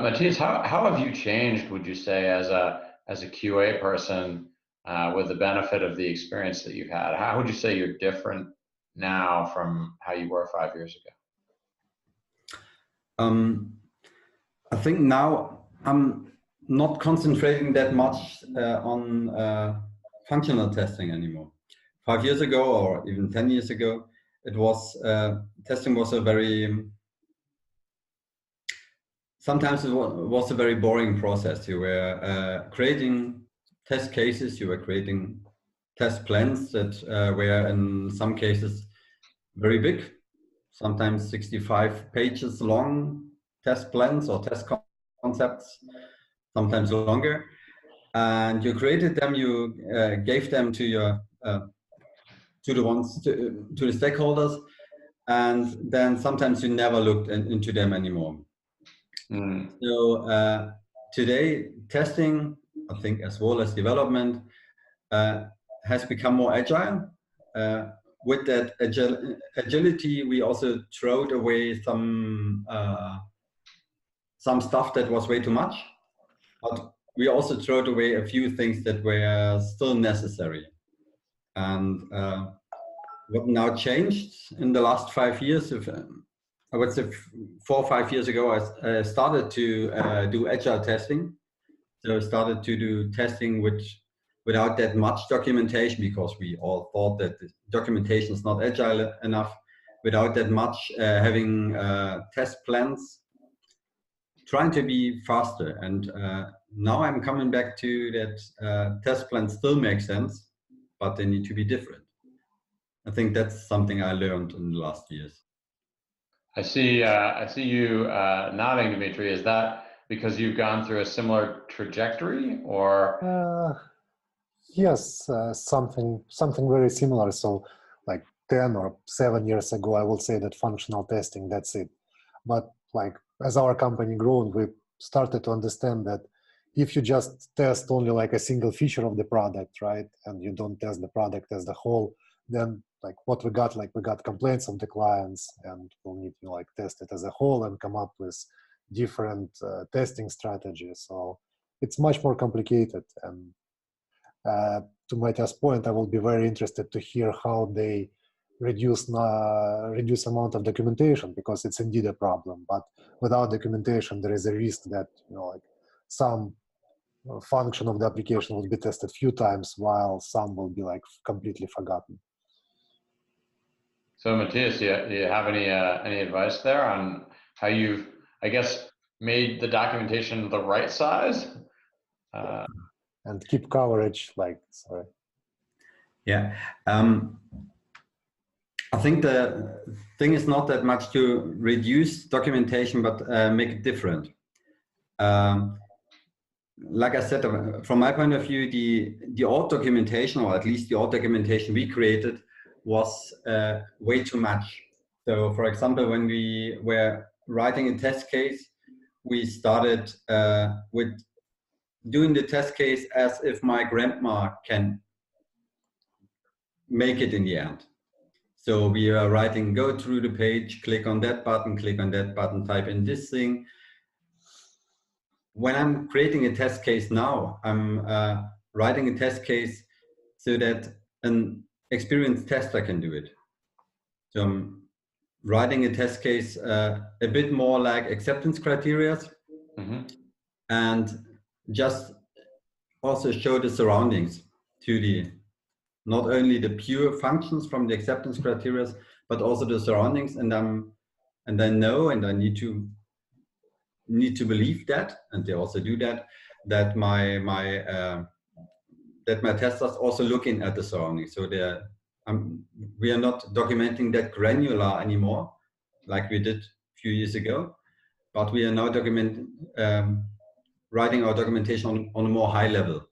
Matthias, how have you changed, would you say, as a QA person with the benefit of the experience that you've had? How would you say you're different now from how you were 5 years ago? I think now I'm not concentrating that much on functional testing anymore. 5 years ago, or even 10 years ago, it was testing was a very sometimes it was a very boring process. You were creating test cases, you were creating test plans that were in some cases very big, sometimes 65 pages long test plans or test concepts, sometimes longer. And you created them, you gave them to your to the stakeholders, and then sometimes you never looked into them anymore. So today, testing, I think, as well as development, has become more agile. With that agility, we also threw away some stuff that was way too much, but we also threw away a few things that were still necessary. And what now changed in the last 5 years, I would say 4 or 5 years ago, I started to do agile testing. So I started to do testing without that much documentation, because we all thought that the documentation is not agile enough. Without that much having test plans, trying to be faster. And now I'm coming back to that test plans still make sense, but they need to be different. I think that's something I learned in the last years. I see you nodding, Dmitry. Is that because you've gone through a similar trajectory, or? Yes, something very similar. So, like 10 or 7 years ago, I will say that functional testing, that's it. But like as our company grown, we started to understand that if you just test only like a single feature of the product, right, and you don't test the product as the whole, then like what we got complaints of the clients, and we'll need to like test it as a whole and come up with different testing strategies. So it's much more complicated. And to Matthias' point, I will be very interested to hear how they reduce amount of documentation, because it's indeed a problem. But without documentation, there is a risk that like some function of the application will be tested few times, while some will be like completely forgotten. So Matthias, do you have any advice there on how you've, I guess, made the documentation the right size? And keep coverage, sorry. Yeah. I think the thing is not that much to reduce documentation, but make it different. Like I said, from my point of view, the old documentation, or at least the old documentation we created, was way too much. So, for example, when we were writing a test case, we started with doing the test case as if my grandma can make it in the end. So we are writing, go through the page, click on that button, type in this thing. When I'm creating a test case now, I'm writing a test case so that an experienced tester can do it. So I'm writing a test case a bit more like acceptance criteria, and just also show the surroundings to not only the pure functions from the acceptance criteria, but also the surroundings. And I know, and I need to believe that, and they also do that my testers also looking at the surroundings. So we are not documenting that granular anymore, like we did a few years ago, but we are now writing our documentation on a more high level.